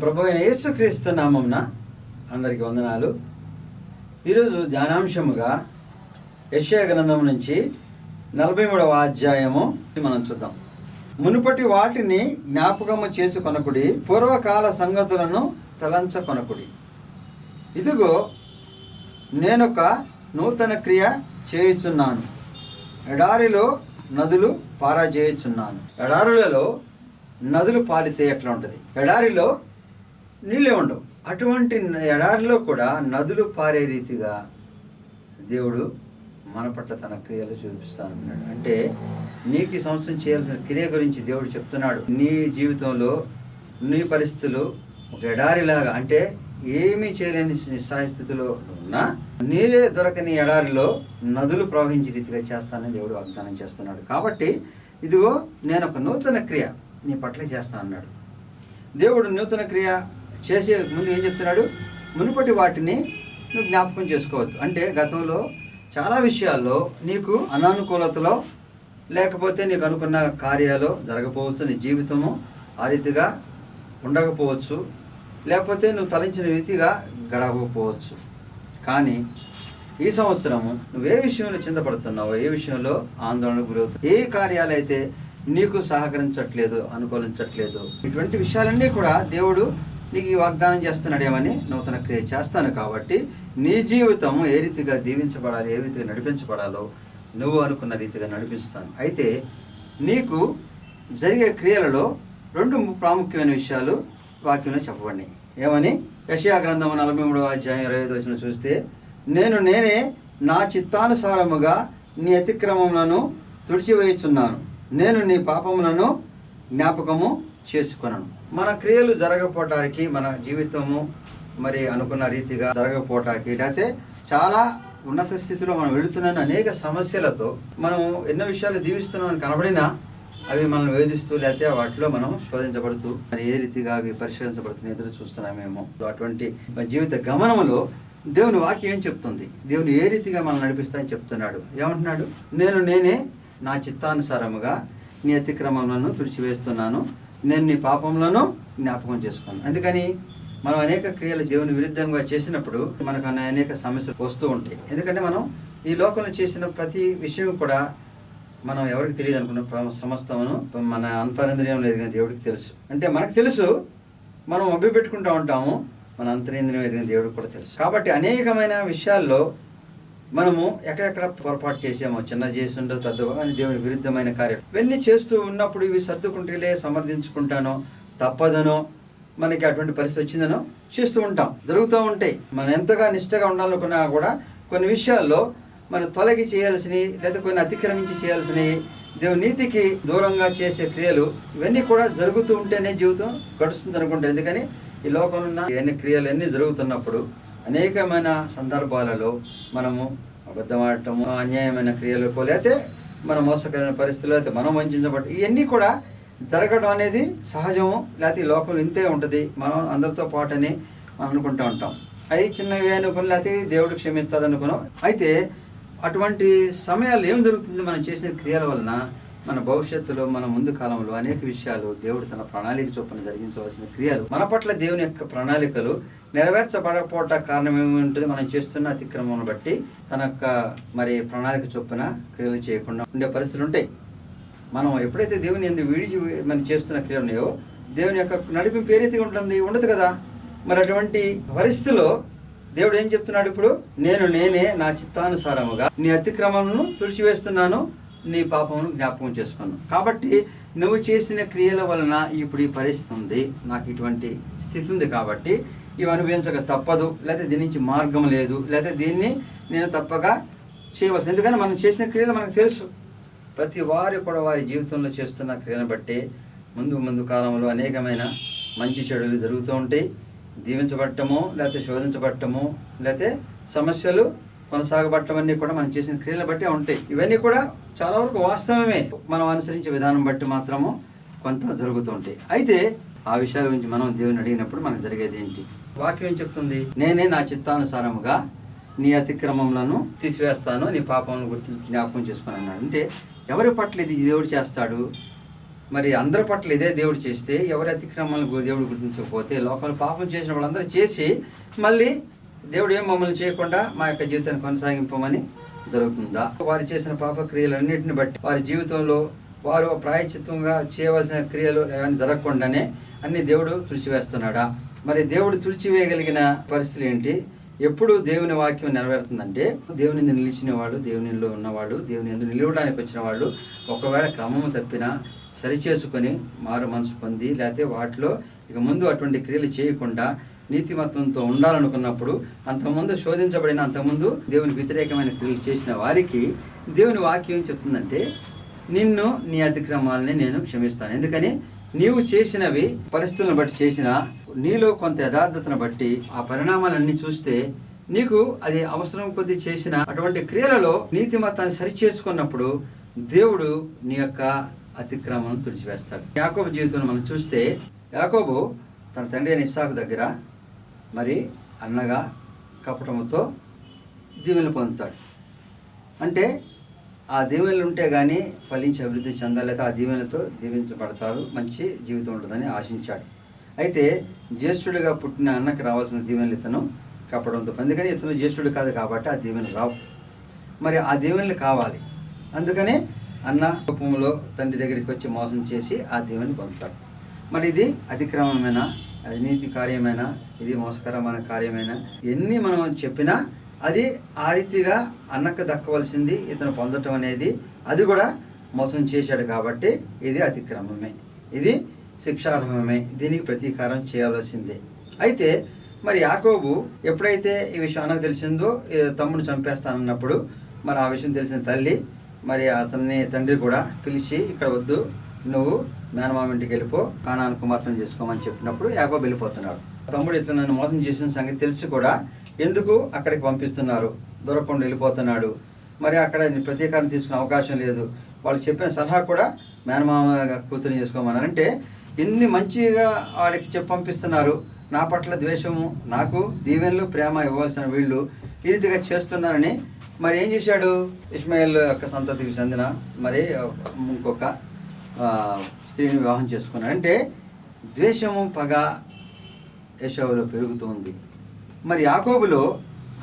ప్రభు అయిన యేసుక్రీస్తు నామమున అందరికీ వందనాలు. ఈరోజు ధ్యానాంశముగా యెషయా గ్రంథం నుంచి 43వ అధ్యాయము మనం చూద్దాం. మునుపటి వాటిని జ్ఞాపకము చేసుకొనకుడి, పూర్వకాల సంగతులను తలంచకొనకుడి. ఇదిగో నేనొక నూతన క్రియ చేయుచున్నాను, ఎడారిలో నదులు పారజేయుచున్నాను. ఎడారులలో నదులు పారితే ఎట్లా ఉంటుంది? ఎడారిలో నీళ్ళే ఉండవు. అటువంటి ఎడారిలో కూడా నదులు పారే రీతిగా దేవుడు మన పట్ల తన క్రియలు చూపిస్తానన్నాడు. అంటే నీకు ఈ సంవత్సరం చేయాల్సిన క్రియ గురించి దేవుడు చెప్తున్నాడు. నీ జీవితంలో నీ పరిస్థితులు ఒక ఎడారిలాగా, అంటే ఏమీ చేయలేని నిస్సహాయ స్థితిలో ఉన్నా నీరే దొరకని ఎడారిలో నదులు ప్రవహించే రీతిగా చేస్తానని దేవుడు వాగ్దానం చేస్తున్నాడు. కాబట్టి ఇదిగో నేను ఒక నూతన క్రియ నీ పట్ల చేస్తా అన్నాడు. దేవుడు నూతన క్రియ చేసే ముందు ఏం చెప్తున్నాడు? మునుపటి వాటిని నువ్వు జ్ఞాపకం చేసుకోవద్దు. అంటే గతంలో చాలా విషయాల్లో నీకు అనానుకూలతలో లేకపోతే నీకు అనుకున్న కార్యాలు జరగకపోవచ్చు, నీ జీవితము ఆ రీతిగా ఉండకపోవచ్చు, లేకపోతే నువ్వు తలంచిన రీతిగా గడవకపోవచ్చు. కానీ ఈ సంవత్సరము నువ్వే విషయంలో చింతపడుతున్నావో, ఏ విషయంలో ఆందోళనకు గురవుతావు, ఏ కార్యాలైతే నీకు సహకరించట్లేదు, అనుకూలించట్లేదు, ఇటువంటి విషయాలన్నీ కూడా దేవుడు నీకు ఈ వాగ్దానం చేస్తున్నాడు. ఏమని? నూతన క్రియ చేస్తాను. కాబట్టి నీ జీవితం ఏ రీతిగా దీవించబడాలి, ఏ రీతిగా నడిపించబడాలో నువ్వు అనుకున్న రీతిగా నడిపిస్తాను. అయితే నీకు జరిగే క్రియలలో 2 ప్రాముఖ్యమైన విషయాలు వాక్యంలో చెప్పబడినాయి. ఏమని? యెషయా గ్రంథము 43వ అధ్యాయం 25వ వచనం చూస్తే, నేనే నా చిత్తానుసారముగా నీ అతిక్రమములను తుడిచివేయుచున్నాను, నేను నీ పాపములను జ్ఞాపకము చేసుకొనను. మన క్రియలు జరగపోవటానికి, మన జీవితము మరి అనుకున్న రీతిగా జరగకపోవటానికి, లేకపోతే చాలా ఉన్నత స్థితిలో మనం వెళుతున్నాను అనేక సమస్యలతో మనం ఎన్నో విషయాలు దీవిస్తున్నామని కనబడినా అవి మనం వేధిస్తూ, లేకపోతే వాటిలో మనం శోధించబడుతూ మరి ఏ రీతిగా అవి పరిష్కరించబడుతున్న ఎదురు చూస్తున్నామేమో. అటువంటి జీవిత గమనంలో దేవుని వాక్యం ఏం చెప్తుంది? దేవుని ఏ రీతిగా మనం నడిపిస్తామని చెప్తున్నాడు. ఏమంటున్నాడు? నేనే నా చిత్తానుసారముగా నీ అతిక్రమములను తుడిచివేస్తున్నాను, నేను నీ పాపములను జ్ఞాపకం చేసుకున్నాను. అందుకని మనం అనేక క్రియలు దేవుని విరుద్ధంగా చేసినప్పుడు మనకు అనేక సమస్యలు వస్తూ ఉంటాయి. ఎందుకంటే మనం ఈ లోకంలో చేసిన ప్రతి విషయం కూడా మనం ఎవరికి తెలియదు అనుకున్న సమస్తమును మన అంతరింద్రియం ఎరిగిన దేవుడికి తెలుసు. అంటే మనకు తెలుసు, మనం అబ్బి పెట్టుకుంటూ ఉంటాము, మన అంతరింద్రియం ఎరిగిన దేవుడికి కూడా తెలుసు. కాబట్టి అనేకమైన విషయాల్లో మనము ఎక్కడెక్కడ పొరపాటు చేసామో, చిన్న చేసిండో పెద్దగా అని దేవుని విరుద్ధమైన కార్యం ఇవన్నీ చేస్తూ ఉన్నప్పుడు ఇవి సర్దుకుంటేలే సమర్థించుకుంటానో, తప్పదనో, మనకి అటువంటి పరిస్థితి వచ్చిందనో చేస్తూ ఉంటాం, జరుగుతూ ఉంటాయి. మనం ఎంతగా నిష్ఠగా ఉండాలనుకున్నా కూడా కొన్ని విషయాల్లో మనం తొలగి చేయాల్సినవి, లేదా కొన్ని అతిక్రమించి చేయాల్సినవి, దేవుని నీతికి దూరంగా చేసే క్రియలు ఇవన్నీ కూడా జరుగుతూ ఉంటేనే జీవితం గడుస్తుంది అనుకుంటాం. ఎందుకని ఈ లోకంలో ఉన్న ఎన్ని క్రియలు ఎన్ని జరుగుతున్నప్పుడు అనేకమైన సందర్భాలలో మనము అబద్ధమాడటము, అన్యాయమైన క్రియలకు, లేకపోతే మన మోసకరమైన పరిస్థితులు, అయితే మనం వంచబడటం, ఇవన్నీ కూడా జరగడం అనేది సహజము. లేకపోతే ఈ లోకంలో ఇంతే ఉంటుంది, మనం అందరితో పాటని మనం అనుకుంటూ ఉంటాం. అవి చిన్నవి అనుకుని, లేకపోతే దేవుడు క్షమిస్తాడు అనుకున్నాం. అయితే అటువంటి సమయాల్లో ఏం జరుగుతుంది? మనం చేసిన క్రియల వలన మన భవిష్యత్తులో, మన ముందు కాలంలో అనేక విషయాలు దేవుడు తన ప్రణాళిక చొప్పున జరిగించవలసిన క్రియలు, మన పట్ల దేవుని యొక్క ప్రణాళికలు నెరవేర్చబడకపోవట కారణం ఏముంటుంది? మనం చేస్తున్న అతిక్రమం బట్టి తన యొక్క మరి ప్రణాళిక చొప్పున క్రియలు చేయకుండా ఉండే పరిస్థితులు ఉంటాయి. మనం ఎప్పుడైతే దేవుని ఎందుకు విడిచి మనం చేస్తున్న క్రియలు ఉన్నాయో దేవుని యొక్క నడిపింపు ఏ రీతిగా ఉంటుంది? ఉండదు కదా. మరి అటువంటి పరిస్థితిలో దేవుడు ఏం చెప్తున్నాడు? ఇప్పుడు నేనే నా చిత్తానుసారముగా నీ అతిక్రమమును తుడిచివేస్తున్నాను, నీ పాపమును జ్ఞాపకం చేసుకున్నాను. కాబట్టి నువ్వు చేసిన క్రియల వలన ఇప్పుడు ఈ పరిస్థితి ఉంది, నాకు ఇటువంటి స్థితి ఉంది, కాబట్టి ఇవి అనుభవించక తప్పదు, లేకపోతే దీని నుంచి మార్గం లేదు, లేకపోతే దీన్ని నేను తప్పక చేయవలసి. ఎందుకంటే మనం చేసిన క్రియలు మనకు తెలుసు. ప్రతి వారు కూడా వారి జీవితంలో చేస్తున్న క్రియలను బట్టి ముందు కాలంలో అనేకమైన మంచి చెడులు జరుగుతూ ఉంటాయి. దీవించబడటము, లేకపోతే శోధించబడటము, లేకపోతే సమస్యలు కొనసాగబడటం అన్నీ కూడా మనం చేసిన క్రియలను బట్టి ఉంటాయి. ఇవన్నీ కూడా చాలా వరకు వాస్తవమే. మనం అనుసరించే విధానం బట్టి మాత్రము కొంత జరుగుతూ ఉంటాయి. అయితే ఆ విషయాల గురించి మనం దేవుని అడిగినప్పుడు మనకు జరిగేది ఏంటి? వాక్యం ఏం చెప్తుంది? నేనే నా చిత్తానుసారముగా నీ అతిక్రమములను తీసివేస్తాను, నీ పాపములను గురించి జ్ఞాపకం చేసుకుని అన్నాడు. అంటే ఎవరి పట్ల ఇది దేవుడు చేస్తాడు? మరి అందరి పట్ల ఇదే దేవుడు చేస్తే ఎవరి అతిక్రమాలను దేవుడు గుర్తించకపోతే లోకంలో పాపం చేసిన వాళ్ళందరూ చేసి మళ్ళీ దేవుడు ఏం మమ్మల్ని చేయకుండా మా యొక్క జీవితాన్ని కొనసాగింపమని జరుగుతుందా? వారు చేసిన పాపక్రియలన్నింటిని బట్టి వారి జీవితంలో వారు ప్రాయశ్చిత్తంగా చేయవలసిన క్రియలు ఏమైనా జరగకుండానే అన్ని దేవుడు తుడిచివేస్తున్నాడా? మరి దేవుడు తుడిచివేయగలిగిన పరిస్థితులు ఏంటి? ఎప్పుడు దేవుని వాక్యం నెరవేరుతుందంటే దేవుని నిలిచిన వాళ్ళు, దేవునిలో ఉన్నవాళ్ళు, దేవుని ఎందుకు నిలవడానికి వచ్చిన వాళ్ళు ఒకవేళ క్రమము తప్పినా సరిచేసుకొని మారు మనసు పొంది, లేకపోతే వాటిలో ఇక ముందు అటువంటి క్రియలు చేయకుండా నీతిమత్వంతో ఉండాలనుకున్నప్పుడు అంతకుముందు శోధించబడిన అంతకుముందు దేవుని వ్యతిరేకమైన క్రియలు చేసిన వారికి దేవుని వాక్యం చెప్తుందంటే నిన్ను నీ అతిక్రమాలని నేను క్షమిస్తాను. ఎందుకని నీవు చేసినవి పరిస్థితులను బట్టి చేసిన నీలో కొంత యథార్థతను బట్టి ఆ పరిణామాలన్నీ చూస్తే నీకు అది అవసరం కొద్దీ చేసిన అటువంటి క్రియలలో నీతిమత్తాన్ని సరిచేసుకున్నప్పుడు దేవుడు నీ యొక్క అతిక్రమం తుడిచివేస్తాడు. యాకోబు జీవితంలో మనం చూస్తే యాకోబు తన తండ్రి అయిన ఇస్సాకు దగ్గర మరి అన్నగా కపటముతో దీవెనలు పొందుతాడు. అంటే ఆ దీవెనలు ఉంటే కానీ ఫలించి అభివృద్ధి చెందాలైతే ఆ దీవెనలతో దీవించబడతారు, మంచి జీవితం ఉంటుందని ఆశించాడు. అయితే జ్యేష్ఠుడిగా పుట్టిన అన్నకి రావాల్సిన దీవెనలు ఇతను కపడంతో, అందుకని ఇతను జ్యేష్ఠుడు కాదు కాబట్టి ఆ దీవెనలు రావు. మరి ఆ దీవెనలు కావాలి, అందుకనే అన్న రూపంలో తండ్రి దగ్గరికి వచ్చి మోసం చేసి ఆ దీవెనలు పొందుతాడు. మరి ఇది అతిక్రమమైన, అవినీతి కార్యమైనా, ఇది మోసకరమైన కార్యమైనా ఎన్ని మనం చెప్పినా అది ఆ రీతిగా అన్నకు దక్కవలసింది ఇతను పొందటం అనేది అది కూడా మోసం చేశాడు కాబట్టి ఇది అతిక్రమమే, ఇది శిక్షార్హమే, దీనికి ప్రతీకారం చేయవలసిందే. అయితే మరి యాకోబు ఎప్పుడైతే ఈ విషయం అన్నకు తెలిసిందో తమ్ముడు చంపేస్తానన్నప్పుడు మరి ఆ విషయం తెలిసిన తల్లి మరి అతన్ని తండ్రి కూడా పిలిచి ఇక్కడ వద్దు, నువ్వు మేనమామ ఇంటికి వెళ్ళిపో, కానాను కుమార్తెను చేసుకోమని చెప్పినప్పుడు యాకోబు వెళ్ళిపోతున్నాడు. తమ్ముడు ఇతను నన్ను మోసం చేసిన సంగతి తెలిసి కూడా ఎందుకు అక్కడికి పంపిస్తున్నారు, దొరకకుండా వెళ్ళిపోతున్నాడు. మరి అక్కడ ప్రతీకారం తీసుకునే అవకాశం లేదు. వాళ్ళు చెప్పిన సలహా కూడా మేనమామ కూతురు చేసుకోమన్నారంటే ఇన్ని మంచిగా వాడికి చెప్పి పంపిస్తున్నారు, నా పట్ల ద్వేషము, నాకు దీవెనలు ప్రేమ ఇవ్వాల్సిన వీళ్ళు ఈ రీతిగా చేస్తున్నారని మరి ఏం చేశాడు? ఇష్మాయేల్ యొక్క సంతతికి చెందిన మరి ఇంకొక స్త్రీని వివాహం చేసుకున్నాడు. అంటే ద్వేషము, పగ ఏశావులో పెరుగుతుంది. మరి యాకోబులో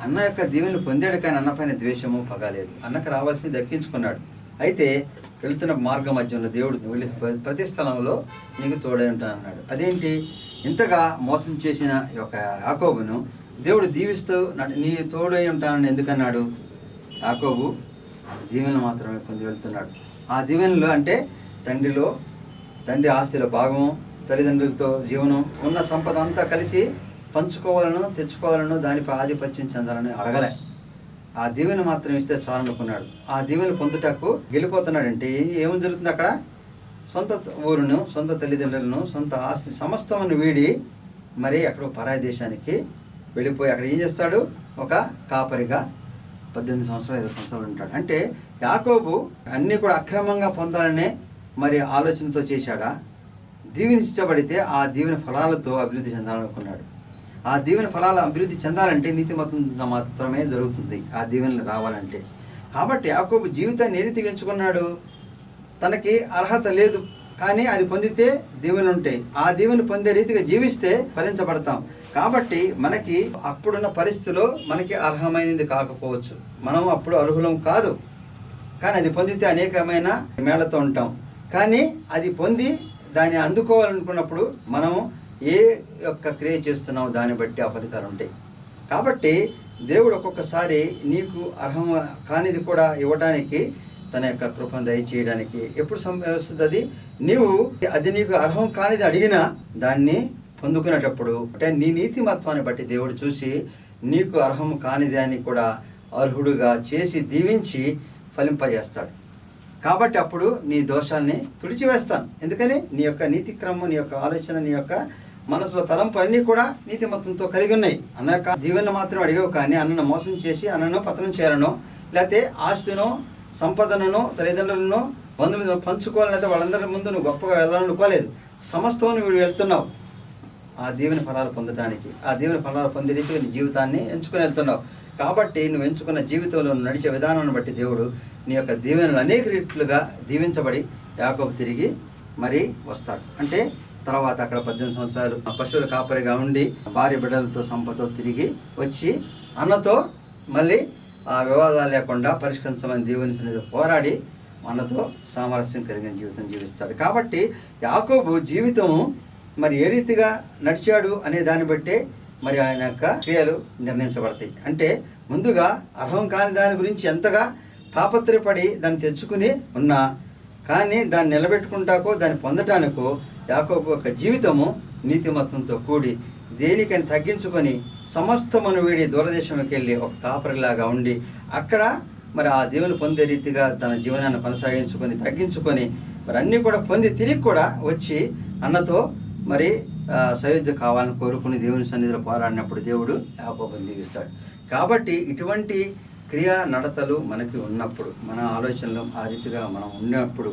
అన్న యొక్క దీవెనలు పొందాడు, కానీ అన్న పైన ద్వేషము, పగ లేదు. అన్నకు రావాల్సింది దక్కించుకున్నాడు. అయితే వెళుతున్న మార్గ మధ్యంలో దేవుడు వెళ్ళి ప్రతి స్థలంలో నీకు తోడై ఉంటానన్నాడు. అదేంటి? ఇంతగా మోసం చేసిన యొక్క యాకోబును దేవుడు దీవిస్తూ నీ తోడై ఉంటానని ఎందుకన్నాడు? యాకోబు దీవెనలు మాత్రమే పొంది వెళ్తున్నాడు. ఆ దీవెనలు అంటే తండ్రి ఆస్తిలో భాగము, తల్లిదండ్రులతో జీవనం, ఉన్న సంపద అంతా కలిసి పంచుకోవాలను, తెచ్చుకోవాలను, దానిపై ఆధిపత్యం చెందాలని అడగలే. ఆ దీవెన మాత్రం ఇస్తే చాలనుకున్నాడు. ఆ దీవెన పొందుటకు వెళ్ళిపోతున్నాడంటే ఏమి జరుగుతుంది? అక్కడ సొంత ఊరును, సొంత తల్లిదండ్రులను, సొంత ఆస్తి సమస్తమును వీడి మరి అక్కడ పరాయి దేశానికి వెళ్ళిపోయి అక్కడ ఏం చేస్తాడు? ఒక కాపరిగా 18 సంవత్సరాలు 20 సంవత్సరాలు ఉంటాడు. అంటే యాకోబు అన్నీ కూడా అక్రమంగా పొందాలనే మరి ఆలోచనతో చేశాడా? దీవెనించబడితే ఆ దీవెన ఫలాలతో అభివృద్ధి చెందాలనుకున్నాడు. ఆ దీవెన ఫలాల అభివృద్ధి చెందాలంటే నీతిమతం మాత్రమే జరుగుతుంది ఆ దీవెనలు రావాలంటే. కాబట్టి యాకోబు జీవితాన్ని ఏ రీతిగా ఎంచుకున్నాడు? తనకి అర్హత లేదు, కానీ అది పొందితే దీవెనలు ఉంటాయి. ఆ దీవెన పొందే రీతిగా జీవిస్తే ఫలించబడతాం. కాబట్టి మనకి అప్పుడున్న పరిస్థితిలో మనకి అర్హమైనది కాకపోవచ్చు, మనం అప్పుడు అర్హులం కాదు, కానీ అది పొందితే అనేకమైన మేళతో ఉంటాం. కానీ అది పొంది దాన్ని అందుకోవాలనుకున్నప్పుడు మనము ఏ యొక్క క్రియ చేస్తున్నామో దాన్ని బట్టి ఆ ఫలితాలు ఉంటాయి. కాబట్టి దేవుడు ఒక్కొక్కసారి నీకు అర్హం కానిది కూడా ఇవ్వడానికి, తన యొక్క కృపను దయచేయడానికి ఎప్పుడు వస్తుంది? అది నీకు అర్హం కానిది అడిగినా దాన్ని పొందుకునేటప్పుడు అంటే నీ నీతిమత్వాన్ని బట్టి దేవుడు చూసి నీకు అర్హం కానిది అని కూడా అర్హుడుగా చేసి దీవించి ఫలింపజేస్తాడు. కాబట్టి అప్పుడు నీ దోషాల్ని తుడిచివేస్తాను. ఎందుకని నీ యొక్క నీతిక్రమం, నీ యొక్క ఆలోచన, నీ యొక్క మనసులో తలంపు అన్నీ కూడా నీతిమత్వంతో కలిగి ఉన్నాయి. అన్న యొక్క దీవెనలు మాత్రం అడిగావు, కానీ అన్నను మోసం చేసి అన్నను పతనం చేయాలనో, లేకపోతే ఆస్తినో, సంపదనో, తల్లిదండ్రులను, బంధువులను పంచుకోవాలని, లేకపోతే వాళ్ళందరి ముందు నువ్వు గొప్పగా వెళ్ళాలనుకోలేదు. సమస్తం నువ్వు వెళ్తున్నావు ఆ దీవెన ఫలాలు పొందడానికి. ఆ దీవెన ఫలాలు పొందే రీతిగా నీ జీవితాన్ని ఎంచుకొని వెళ్తున్నావు. కాబట్టి నువ్వు ఎంచుకున్న జీవితంలో నడిచే విధానాన్ని బట్టి దేవుడు నీ యొక్క దీవెనలు అనేక రీట్లుగా దీవించబడి యాకోబు తిరిగి మరి వస్తాడు. అంటే తర్వాత అక్కడ 18 సంవత్సరాలు పశువుల కాపరిగా ఉండి భార్య బిడ్డలతో సంపదతో తిరిగి వచ్చి అన్నతో మళ్ళీ ఆ వివాదాలు లేకుండా పరిష్కరించమని దేవుని సన్నిధిలో పోరాడి అన్నతో సామరస్యం కలిగిన జీవితం జీవిస్తాడు. కాబట్టి యాకోబు జీవితము మరి ఏ రీతిగా నడిచాడు అనే దాన్ని బట్టే మరి ఆయన యొక్క క్రియలు నిర్ణయించబడతాయి. అంటే ముందుగా అర్హం కాని దాని గురించి ఎంతగా తాపత్రయపడి దాన్ని తెచ్చుకుని ఉన్నా కానీ దాన్ని నిలబెట్టుకుంటాకో దాన్ని పొందటానికో యాకోబు యొక్క జీవితము నీతిమత్వంతో కూడి దేనికని తగ్గించుకొని సమస్తమును వీడి దూరదేశంకి వెళ్ళి ఒక కాపరిలాగా ఉండి అక్కడ మరి ఆ దేవుని పొందే రీతిగా తన జీవనాన్ని కొనసాగించుకొని తగ్గించుకొని మరి అన్నీ కూడా పొంది తిరిగి కూడా వచ్చి అన్నతో మరి సయోధ్య కావాలని కోరుకుని దేవుని సన్నిధిలో పోరాడినప్పుడు దేవుడు యాకోబుని దీవిస్తాడు. కాబట్టి ఇటువంటి క్రియా నడతలు మనకి ఉన్నప్పుడు మన ఆలోచనలు ఆ రీతిగా మనం ఉన్నప్పుడు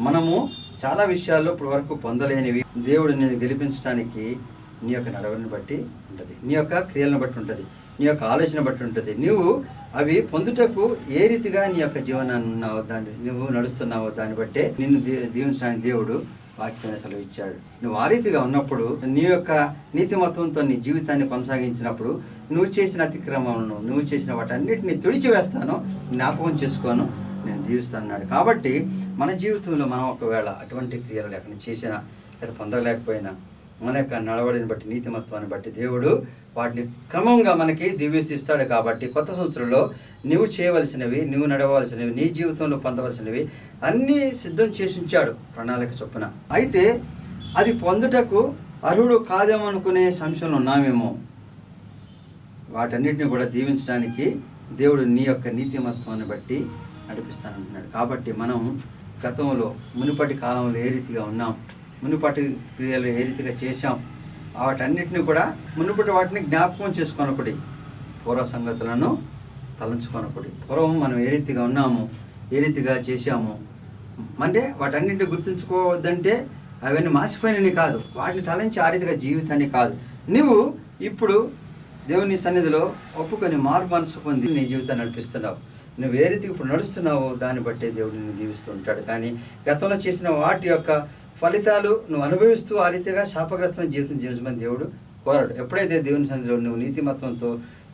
మనము చాలా విషయాల్లో ఇప్పటి వరకు పొందలేనివి దేవుడు నేను గెలిపించడానికి నీ యొక్క నడవడిని బట్టి ఉంటుంది, నీ యొక్క క్రియలను బట్టి ఉంటుంది, నీ యొక్క ఆలోచన బట్టి ఉంటుంది. నువ్వు అవి పొందుటకు ఏ రీతిగా నీ యొక్క జీవనాన్ని ఉన్నావో దాన్ని నువ్వు నడుస్తున్నావో దాన్ని బట్టే నిన్ను దీవించడానికి దేవుడు వాక్యాన్ని సెలవు ఇచ్చాడు. నువ్వు ఆ రీతిగా ఉన్నప్పుడు నీ యొక్క నీతిమత్వంతో నీ జీవితాన్ని కొనసాగించినప్పుడు నువ్వు చేసిన అతిక్రమలను నువ్వు చేసిన వాటన్నిటిని తుడిచివేస్తాను, జ్ఞాపకం చేసుకోను, నేను దీవిస్తాను. కాబట్టి మన జీవితంలో మనం ఒకవేళ అటువంటి క్రియలు లేకుండా చేసినా లేదా పొందలేకపోయినా మన యొక్క నడవడిని బట్టి నీతిమత్వాన్ని బట్టి దేవుడు వాటిని క్రమంగా మనకి దీవిస్తాడు. కాబట్టి కొత్త సంవత్సరంలో నువ్వు చేయవలసినవి, నువ్వు నడవలసినవి, నీ జీవితంలో పొందవలసినవి అన్నీ సిద్ధం చేసి ఉంచాడు ప్రణాళిక చొప్పున. అయితే అది పొందుటకు అర్హుడు కాదేమనుకునే సంశయంలో ఉన్నామేమో. వాటన్నిటిని కూడా దీవించడానికి దేవుడు నీ యొక్క నీతిమత్వాన్ని బట్టి నడిపిస్తానంటున్నాడు. కాబట్టి మనం గతంలో మునుపటి కాలంలో ఏ రీతిగా ఉన్నాం, మునుపటి క్రియలు ఏ రీతిగా చేశాం, వాటన్నిటిని కూడా మునుపటి వాటిని జ్ఞాపకం చేసుకొనకుడి, పూర్వ సంగతులను తలంచుకొనకుడి. పూర్వం మనం ఏ రీతిగా ఉన్నాము, ఏ రీతిగా చేశాము అంటే వాటన్నిటిని గుర్తుంచుకోవద్దంటే అవన్నీ మాసిపోయినవి కాదు, వాటిని తలంచి ఆ రీతిగా జీవితాన్ని కాదు. నువ్వు ఇప్పుడు దేవుని సన్నిధిలో ఒప్పుకొని మారు మనసు పొంది నీ జీవితాన్ని నడిపిస్తున్నావు. నువ్వు ఏ రీతికి ఇప్పుడు నడుస్తున్నావో దాన్ని బట్టే దేవుడు నిన్ను దీవిస్తూ ఉంటాడు. కానీ గతంలో చేసిన వాటి యొక్క ఫలితాలు నువ్వు అనుభవిస్తూ ఆ రీతిగా శాపగ్రస్తమైన జీవితం జీవించమని దేవుడు కోరాడు. ఎప్పుడైతే దేవుని సన్నిధిలో నువ్వు నీతిమత్వంతో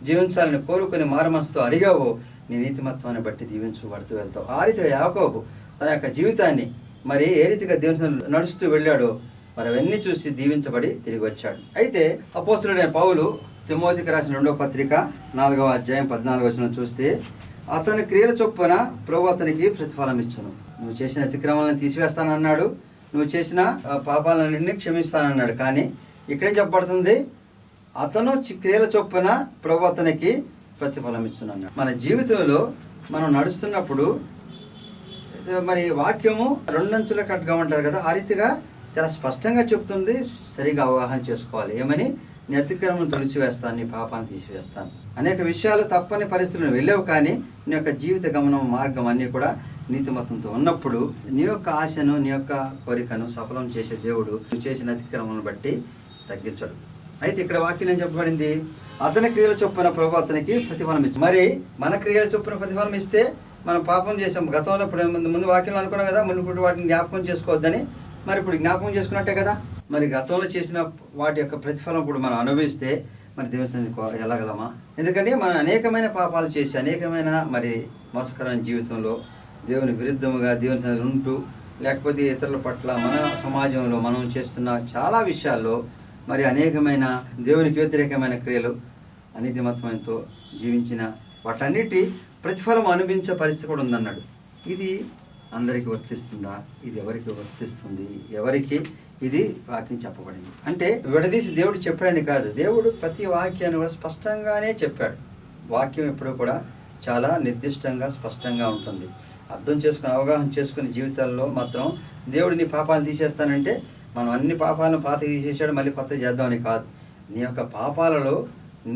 జీవించాలని కోరుకుని మారమనసుతో అడిగావో నీ నీతిమత్వాన్ని బట్టి దీవించబడుతూ వెళ్తావు. ఆ రీతిగా యాకోబు తన యొక్క జీవితాన్ని మరి ఏ రీతిగా దేవుని సన్నిధిలో నడుస్తూ వెళ్ళాడో మరి అవన్నీ చూసి దీవించబడి తిరిగి వచ్చాడు. అయితే అపోస్తలుడైన పౌలు తిమోతికి రాసిన 2వ పత్రిక 4వ అధ్యాయం 14వ వచనం చూస్తే అతని క్రియల చొప్పున ప్రభు అతనికి ప్రతిఫలం ఇచ్చును. నువ్వు చేసిన అతిక్రమాలను తీసివేస్తానన్నాడు, నువ్వు చేసిన పాపాలన్నింటినీ క్షమిస్తానన్నాడు. కానీ ఇక్కడేం చెప్పబడుతుంది, అతను క్రియల చొప్పున ప్రభు అతనికి ప్రతిఫలం ఇచ్చునన్నాడు. మన జీవితంలో మనం నడుస్తున్నప్పుడు మరి వాక్యము 2 అంచుల కట్టుగా ఉంటారు కదా, ఆ రీతిగా చాలా స్పష్టంగా చెప్తుంది. సరిగా అవగాహన చేసుకోవాలి. ఏమని, నీ అతిక్రమం తుడిచివేస్తాను, నీ పాపాన్ని తీసివేస్తాను. అనేక విషయాలు తప్పని పరిస్థితులను వెళ్ళావు, కానీ నీ యొక్క జీవిత గమనం మార్గం అన్నీ కూడా నీతిమత్వంతో ఉన్నప్పుడు నీ యొక్క ఆశను నీ యొక్క కోరికను సఫలం చేసే దేవుడు నువ్వు చేసిన అతిక్రమను బట్టి తగ్గించడు. అయితే ఇక్కడ వాక్యం ఏం చెప్పబడింది, అతని క్రియల చొప్పున ప్రభు అతనికి ప్రతిఫలం ఇచ్చు. మరి మన క్రియల చొప్పున ప్రతిఫలం ఇస్తే మనం పాపం చేసాం. గతంలో ఇప్పుడు ముందు వాక్యం అనుకున్నాం కదా, మునుపటి వాటిని జ్ఞాపకం చేసుకోవద్దని. మరి ఇప్పుడు జ్ఞాపకం చేసుకున్నట్టే కదా. మరి గతంలో చేసిన వాటి యొక్క ప్రతిఫలం ఇప్పుడు మనం అనుభవిస్తే మరి దేవుని సన్నిధికి వెళ్ళగలమా? ఎందుకంటే మనం అనేకమైన పాపాలు చేసి అనేకమైన మరి మోసకరమైన జీవితంలో దేవుని విరుద్ధముగా దేవుని సన్నిధిలో ఉంటూ, లేకపోతే ఇతరుల పట్ల మన సమాజంలో మనం చేస్తున్న చాలా విషయాల్లో మరి అనేకమైన దేవునికి వ్యతిరేకమైన క్రియలు అనీతిమత్వంతో జీవించిన వాటన్నిటి ప్రతిఫలం అనుభవించే పరిస్థితి కూడా ఉందన్నాడు. ఇది అందరికీ వర్తిస్తుందా? ఇది ఎవరికి వర్తిస్తుంది? ఎవరికి ఇది వాక్యం చెప్పబడింది అంటే విడదీసి దేవుడు చెప్పాడని కాదు. దేవుడు ప్రతి వాక్యాన్ని కూడా స్పష్టంగానే చెప్పాడు. వాక్యం ఎప్పుడూ కూడా చాలా నిర్దిష్టంగా స్పష్టంగా ఉంటుంది. అర్థం చేసుకుని అవగాహన చేసుకుని జీవితాల్లో మాత్రం దేవుడు నీ పాపాలను తీసేస్తానంటే మనం అన్ని పాపాలను పాత తీసేసాడు మళ్ళీ కొత్త చేద్దామని కాదు. నీ యొక్క పాపాలలో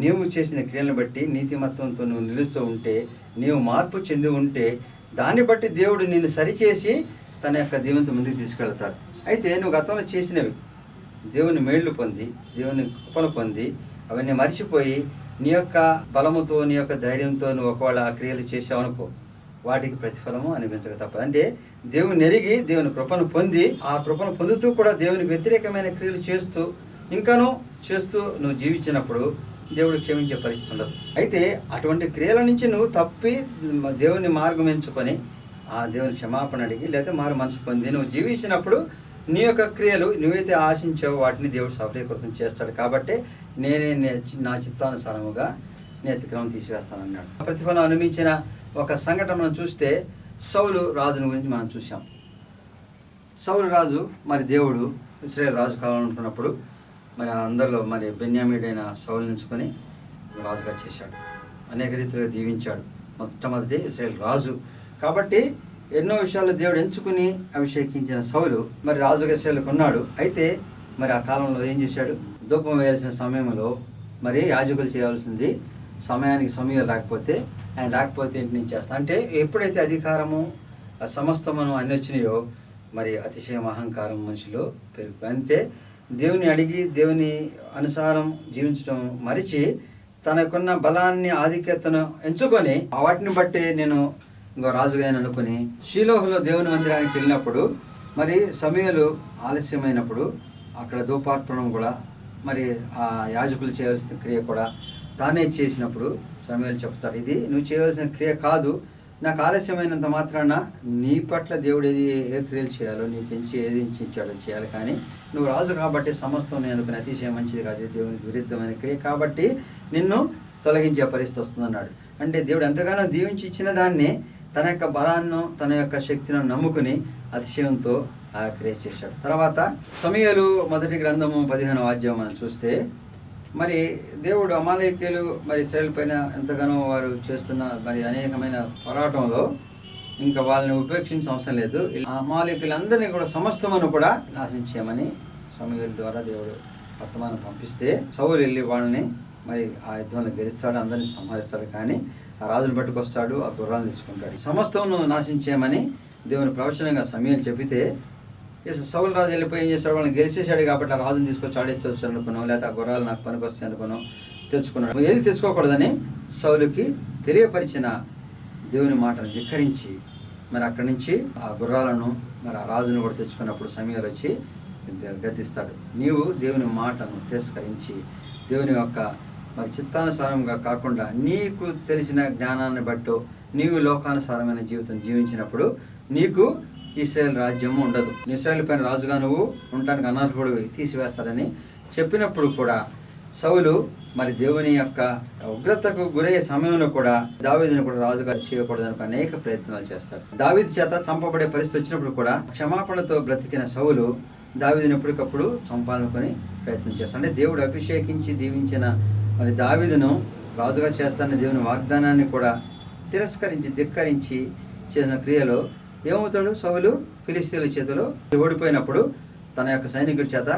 నీవు చేసిన క్రియలను బట్టి నీతిమత్వంతో నువ్వు నిలుస్తూ ఉంటే, నీవు మార్పు చెంది ఉంటే దాన్ని బట్టి దేవుడు నిన్ను సరిచేసి తన యొక్క దీవెనతో ముందుకు తీసుకెళ్తాడు. అయితే నువ్వు గతంలో చేసినవి దేవుని మేళ్లు పొంది, దేవుని కృపను పొంది అవన్నీ మర్చిపోయి నీ యొక్క బలముతో నీ యొక్క ధైర్యంతో నువ్వు ఒకవేళ ఆ క్రియలు చేసావనుకో, వాటికి ప్రతిఫలము అనిపించక తప్పదు. అంటే దేవుని ఎరిగి దేవుని కృపను పొంది ఆ కృపను పొందుతూ కూడా దేవునికి వ్యతిరేకమైన క్రియలు చేస్తూ ఇంకానూ చేస్తూ నువ్వు జీవించినప్పుడు దేవుడు క్షమించే పరిస్థితి ఉండదు. అయితే అటువంటి క్రియల నుంచి నువ్వు తప్పి దేవుని మార్గం ఎంచుకొని ఆ దేవుని క్షమాపణ అడిగి లేదా మారు మనసు పొంది నువ్వు జీవించినప్పుడు నీ యొక్క క్రియలు నువ్వైతే ఆశించావో వాటిని దేవుడు సఫలీకృతం చేస్తాడు. కాబట్టి నేనే నా చిత్తానుసారముగా నీ అతిక్రమం తీసివేస్తానన్నాడు. ప్రతిఫలం అనుభవించిన ఒక సంఘటన మనం చూస్తే సౌలు రాజుని గురించి మనం చూసాం. సౌలు రాజు మరి దేవుడు ఇశ్రాయేలు రాజు కావాలనుకున్నప్పుడు మరి అందరిలో మరి బెన్యామీడైన సౌలుని ఎంచుకొని రాజుగా చేశాడు. అనేక రీతిలో దీవించాడు. మొట్టమొదటి ఇశ్రాయేలు రాజు కాబట్టి ఎన్నో విషయాల్లో దేవుడు ఎంచుకుని అభిషేకించిన సౌలు మరి రాజుగా ఇశ్రాయేలుకు ఉన్నాడు. అయితే మరి ఆ కాలంలో ఏం చేశాడు? ధూపం వేయాల్సిన సమయంలో మరి యాజకులు చేయాల్సింది సమయానికి సమయం రాకపోతే ఆయన రాకపోతే ఇంటి నుంచి చేస్తా అంటే ఎప్పుడైతే అధికారము సమస్తమును అన్ని వచ్చినాయో మరి అతిశయం అహంకారం మనిషిలో పెరిగిపోయి అంటే దేవుని అడిగి దేవుని అనుసారం జీవించడం మరిచి తనకున్న బలాన్ని ఆధిక్యతను ఎంచుకొని వాటిని బట్టి నేను ఇంకో రాజుగా అనుకుని షీలోహులో దేవుని మందిరానికి వెళ్ళినప్పుడు మరి సమయాలు ఆలస్యమైనప్పుడు అక్కడ ధూపార్పణం కూడా మరి ఆ యాజకులు చేయవలసిన క్రియ కూడా తానే చేసినప్పుడు సమయాలు చెప్తాడు, ఇది నువ్వు చేయవలసిన క్రియ కాదు, నాకు ఆలస్యమైనంత మాత్రాన నీ పట్ల దేవుడు ఏ క్రియలు చేయాలో నీకెంచి ఏది ఇచ్చాడో చేయాలి, కానీ నువ్వు రాజు కాబట్టి సమస్తం నేను అనుకునే అతిశయం మంచిది కాదు, దేవునికి విరుద్ధమైన క్రియ కాబట్టి నిన్ను తొలగించే పరిస్థితి వస్తుందన్నాడు. అంటే దేవుడు ఎంతగానో దీవించి ఇచ్చిన దాన్ని తన యొక్క బలాన్ని తన యొక్క శక్తిని నమ్ముకుని అతిశయంతో ఆ క్రియ చేశాడు. తర్వాత సమూయేలు మొదటి గ్రంథము 15వ అధ్యాయం మనం చూస్తే మరి దేవుడు అమాలేకీయులు మరి ఇశ్రాయేలు పైన ఎంతగానో వారు చేస్తున్న మరి అనేకమైన పోరాటంలో ఇంకా వాళ్ళని ఉపేక్షించిన అవసరం లేదు, అమాలేకీయులందరినీ కూడా సమస్తమును కూడా నాశించేయమని సమూయేలు ద్వారా దేవుడు వర్తమానం పంపిస్తే సౌలు వెళ్ళి వాళ్ళని మరి ఆ యుద్ధంలో గెలుస్తాడు, అందరినీ సంహరిస్తాడు, కానీ ఆ రాజును పట్టుకొస్తాడు, ఆ గుర్రాలను తెచ్చుకుంటాడు. సమస్తమును నాశించేయమని దేవుని ప్రవచనంగా సమూయేలు చెప్పితే సౌలు రాజు వెళ్ళిపోయి ఏం చేస్తాడు? వాళ్ళని గెలిచేశాడు కాబట్టి ఆ రాజును తీసుకొచ్చి ఆడేచ్చు అనుకున్నాం, లేకపోతే ఆ గుర్రాలు నాకు పనికొస్తాయి అనుకున్నాం, తెచ్చుకున్నాడు. ఏది తెచ్చుకోకూడదని సౌలుకి తెలియపరిచిన దేవుని మాటను ధిక్కరించి మరి అక్కడి నుంచి ఆ గుర్రాలను మరి ఆ రాజును కూడా తెచ్చుకున్నప్పుడు సమూయేలు వచ్చి గద్దిస్తాడు, నీవు దేవుని మాటను తిరస్కరించి దేవుని యొక్క మరి చిత్తానుసారంగా కాకుండా నీకు తెలిసిన జ్ఞానాన్ని బట్టో నీవు లోకానుసారమైన జీవితం జీవించినప్పుడు నీకు ఇశ్రాయేల్ రాజ్యము ఉండదు, ఇశ్రాయేల్ పైన రాజుగా నువ్వు ఉండటానికి అనర్హుడు తీసివేస్తాడని చెప్పినప్పుడు కూడా సౌలు మరి దేవుని యొక్క ఉగ్రతకు గురయ్యే సమయంలో కూడా దావీదుని కూడా రాజుగా చేయకూడదని అనేక ప్రయత్నాలు చేస్తాడు. దావీదు చేత చంపబడే పరిస్థితి వచ్చినప్పుడు కూడా క్షమాపణతో బ్రతికిన సౌలు దావీదుని ఎప్పటికప్పుడు చంపాలనుకొని ప్రయత్నం చేస్తాడు. అంటే దేవుడు అభిషేకించి దీవించిన మరి దావీదును రాజుగా చేస్తానని దేవుని వాగ్దానాన్ని కూడా తిరస్కరించి ధిక్కరించి చేసిన క్రియలో ఏమవుతాడు? సౌలు ఫిలిస్తీన్ల చేతిలో ఓడిపోయినప్పుడు తన యొక్క సైనికుడి చేత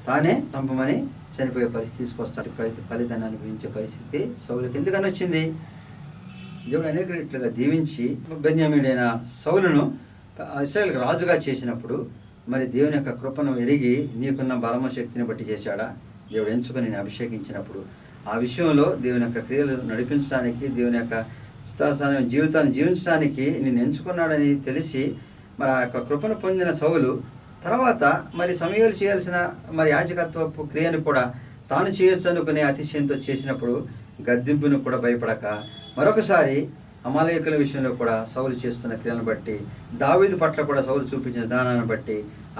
తానే చంపమని చనిపోయే పరిస్థితి తీసుకొస్తాడు. ఫలితాన్ని అనుభవించే పరిస్థితి సౌలుకి ఎందుకని వచ్చింది? దేవుడు అనేక రీట్లుగా దీవించి బెన్యామీడైన సౌలును ఇశ్రాయేలుకు రాజుగా చేసినప్పుడు మరి దేవుని యొక్క కృపను ఎరిగి నీకున్న బలము శక్తిని బట్టి చేశాడా? దేవుడు ఎంచుకొని నేను అభిషేకించినప్పుడు ఆ విషయంలో దేవుని యొక్క క్రియలు నడిపించడానికి దేవుని యొక్క స్థాన జీవితాన్ని జీవించడానికి నేను ఎంచుకున్నాడని తెలిసి మరి ఆ యొక్క కృపను పొందిన సౌలు తర్వాత మరి సమూయేలు చేయాల్సిన మరి యాజకత్వపు క్రియను కూడా తాను చేయొచ్చు అనుకునే అతిశయంతో చేసినప్పుడు గద్దింపును కూడా భయపడక మరొకసారి అమాలేకుల విషయంలో కూడా సౌలు చేస్తున్న క్రియలను బట్టి దావీదు పట్ల కూడా సౌలు చూపించిన దానాన్ని బట్టి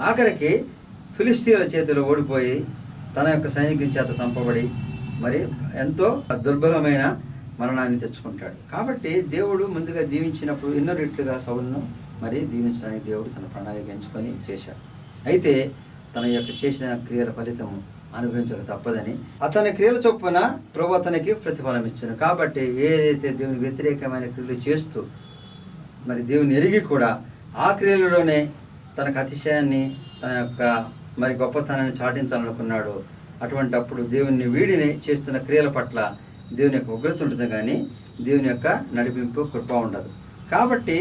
ఆఖరికి ఫిలిస్తీన్ల చేతిలో ఓడిపోయి తన యొక్క సైనికుని చేత చంపబడి మరి ఎంతో దుర్బలమైన మరణాన్ని తెచ్చుకుంటాడు. కాబట్టి దేవుడు ముందుగా దీవించినప్పుడు ఎన్నో రెట్లుగా సౌలును మరి దీవించడానికి దేవుడు తన ప్రణాళిక ఎంచుకొని చేశాడు. అయితే తన యొక్క చేసిన క్రియల ఫలితం అనుభవించక తప్పదని అతని క్రియల చొప్పున ప్రభు అతనికి ప్రతిఫలం ఇచ్చాను. కాబట్టి ఏదైతే దేవుని వ్యతిరేకమైన క్రియలు చేస్తూ మరి దేవుని ఎరిగి కూడా ఆ క్రియలలోనే తనకు అతిశయాన్ని తన యొక్క మరి గొప్పతనాన్ని చాటించాలనుకున్నాడు. అటువంటి అప్పుడు దేవుని వీడిని చేస్తున్న క్రియల పట్ల దేవుని యొక్క ఉగ్రత ఉంటుంది, కానీ దేవుని యొక్క నడిపింపు కృప ఉండదు. కాబట్టి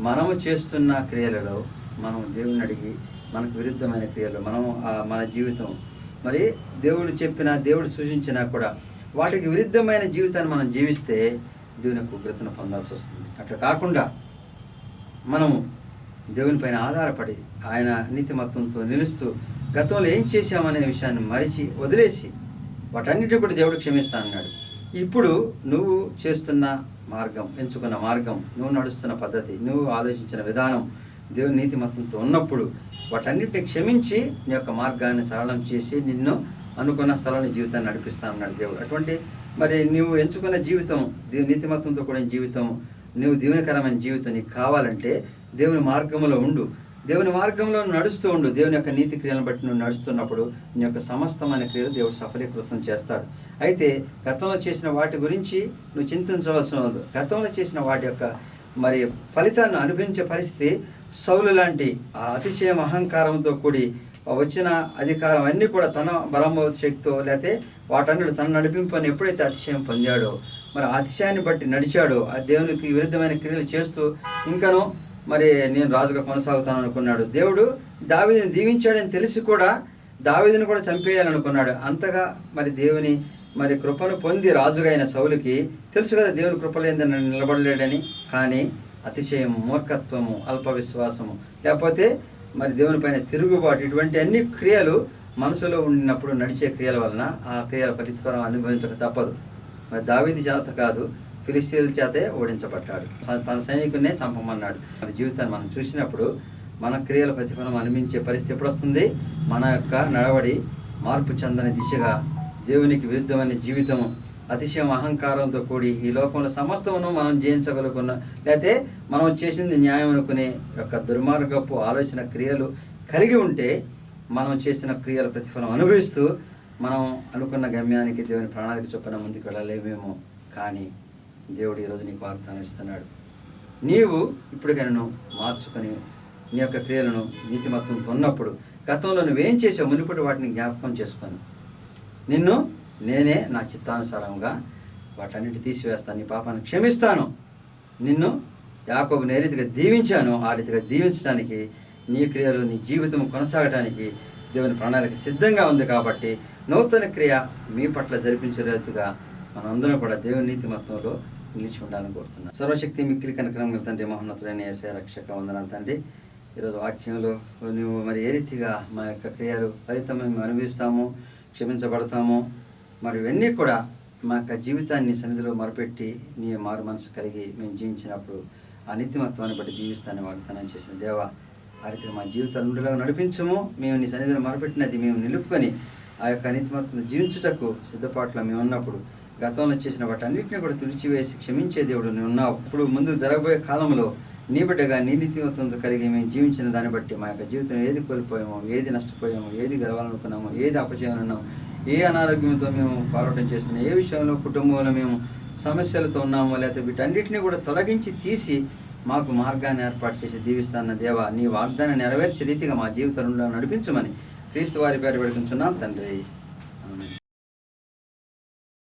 మనము చేస్తున్న క్రియలలో మనం దేవుని అడిగి మనకు విరుద్ధమైన క్రియలు మన జీవితం మరి దేవుడు చెప్పిన దేవుడు సూచించినా కూడా వాటికి విరుద్ధమైన జీవితాన్ని మనం జీవిస్తే దేవుని యొక్క ఉగ్రతను పొందాల్సి వస్తుంది. అట్లా కాకుండా మనము దేవుని పైన ఆధారపడి ఆయన నీతిమత్వంతో నిలుస్తూ గతంలో ఏం చేశామనే విషయాన్ని మరిచి వదిలేసి వాటన్నిటి కూడా దేవుడు క్షమిస్తా అన్నాడు. ఇప్పుడు నువ్వు చేస్తున్న మార్గం, ఎంచుకున్న మార్గం, నువ్వు నడుస్తున్న పద్ధతి, నువ్వు ఆలోచించిన విధానం దేవుని నీతిమత్వంతో ఉన్నప్పుడు వాటన్నిటిని క్షమించి నీ యొక్క మార్గాన్ని సరళం చేసి నిన్ను అనుకున్న స్థలాన్ని జీవితాన్ని నడిపిస్తా అన్నాడు దేవుడు. అటువంటి మరి నువ్వు ఎంచుకున్న జీవితం, దేవుని నీతిమత్వంతో కూడిన జీవితం, నువ్వు దీవెనకరమైన జీవితం నీకు కావాలంటే దేవుని మార్గంలో ఉండు, దేవుని మార్గంలో నడుస్తూ ఉండు. దేవుని యొక్క నీతి క్రియలను బట్టి నువ్వు నడుస్తున్నప్పుడు నీ యొక్క సమస్తమైన క్రియలు దేవుడు సఫలీకృతం చేస్తాడు. అయితే గతంలో చేసిన వాటి గురించి నువ్వు చింతించవలసిన ఉంది. గతంలో చేసిన వాటి యొక్క మరి ఫలితాన్ని అనుభవించే పరిస్థితి సౌలు లాంటి ఆ అతిశయం అహంకారంతో కూడి వచ్చిన అధికారం అన్నీ కూడా తన బలమ శక్తితో లేకపోతే వాటన్నిటి తన నడిపింపని ఎప్పుడైతే అతిశయం పొందాడో, మరి ఆ అతిశయాన్ని బట్టి నడిచాడో, ఆ దేవునికి విరుద్ధమైన క్రియలు చేస్తూ ఇంకనూ మరి నేను రాజుగా కొనసాగుతాను అనుకున్నాడు. దేవుడు దావీదుని దీవించాడని తెలిసి కూడా దావీదుని కూడా చంపేయాలనుకున్నాడు. అంతగా మరి దేవుని మరి కృపను పొంది రాజుగా అయిన సౌలుకి తెలుసు కదా దేవుని కృప లేదని నిలబడలేడని. కానీ అతిశయం, మూర్ఖత్వము, అల్ప విశ్వాసము, లేకపోతే మరి దేవుని పైన తిరుగుబాటు, ఇటువంటి అన్ని క్రియలు మనసులో ఉన్నప్పుడు నడిచే క్రియల వలన ఆ క్రియల ప్రతిఫలం అనుభవించక తప్పదు. మరి దావీదు చేత కాదు, ఫిలిస్తీన్ల చేతే ఓడించబడ్డాడు. తన సైనికున్నే చంపమన్నాడు. మన జీవితాన్ని మనం చూసినప్పుడు మన క్రియల ప్రతిఫలం అనిపించే పరిస్థితి ఎప్పుడు వస్తుంది? మన యొక్క నడవడి మార్పు చెందని దిశగా దేవునికి విరుద్ధమైన జీవితం, అతిశయం అహంకారంతో కూడి ఈ లోకంలో సమస్తమును మనం జయించగలుగున్న, లేకపోతే మనం చేసింది న్యాయం అనుకునే యొక్క దుర్మార్గపు ఆలోచన క్రియలు కలిగి ఉంటే మనం చేసిన క్రియల ప్రతిఫలం అనుభవిస్తూ మనం అనుకున్న గమ్యానికి దేవుని ప్రణాళిక చొప్పున ముందుకు వెళ్ళలేమేమో. కానీ దేవుడు ఈరోజు నీకు వాగ్దానం ఇస్తున్నాడు. నీవు ఇప్పటికైనా మార్చుకొని నీ యొక్క క్రియలను నీతిమత్వంతో ఉన్నప్పుడు గతంలో నువ్వేం చేసావు మునుపటి వాటిని జ్ఞాపకం చేసుకొని నిన్ను నేనే నా చిత్తానుసారంగా వాటన్నిటి తీసివేస్తాను, నీ పాపాన్ని క్షమిస్తాను. నిన్ను యాకోబుని ఏ రీతిగా దీవించాను ఆ రీతిగా దీవించడానికి, నీ క్రియలు నీ జీవితం కొనసాగటానికి దేవుని ప్రణాళిక సిద్ధంగా ఉంది. కాబట్టి నూతన క్రియ మీ పట్ల జరిపించే రీతిగా మనందరం కూడా దేవుని నీతిమత్వంలో నిలిచి ఉండాలని కోరుతున్నాను. సర్వశక్తి మిక్కిలి కనికరం తండ్రి, మహోన్నతుడైన యేసయ్య రక్షక వందనాలు తండ్రి. ఈరోజు వాక్యంలో నువ్వు మరి ఏ రీతిగా మా యొక్క క్రియలు ఫలితం మేము అనుభవిస్తాము, క్షమించబడతాము, మరి ఇవన్నీ కూడా మా యొక్క జీవితాన్ని సన్నిధిలో మొరపెట్టి నీ మారు మనసు కలిగి మేము జీవించినప్పుడు ఆ నీతిమత్వాన్ని బట్టి జీవిస్తానని వాగ్దానం చేసిన దేవా, ఆ రీతిగా మా జీవితాలలో నడిపించము. మేము నీ సన్నిధిలో మొరపెట్టినది మేము నిలుపుకొని ఆ యొక్క నీతిమత్వం జీవించుటకు సిద్ధపాటులో మేము ఉన్నప్పుడు గతంలో చేసిన వాటన్నిటిని కూడా తుడిచివేసి క్షమించే దేవుడు నువ్వు ఉన్నావు. ఇప్పుడు ముందు జరగబోయే కాలంలో నీ బిడ్డగా నీ నీతిమత్వంతో కలిగి మేము జీవించిన దాన్ని బట్టి మా యొక్క జీవితం ఏది కోల్పోయామో, ఏది నష్టపోయామో, ఏది గెలవాలనుకున్నామో, ఏది అపజయమన్నామో, ఏ అనారోగ్యంతో మేము పోరాటం చేస్తున్నాం, ఏ విషయంలో కుటుంబంలో మేము సమస్యలతో ఉన్నామో, లేకపోతే వీటన్నిటిని కూడా తొలగించి తీసి మాకు మార్గాన్ని ఏర్పాటు చేసి దీవిస్తాన్న దేవా, నీ వాగ్దానాన్ని నెరవేర్చే రీతిగా మా జీవితంలో నడిపించమని క్రీస్తు వారి పేరు పెడుకుంటున్నాం తండ్రి. ఆమేన్.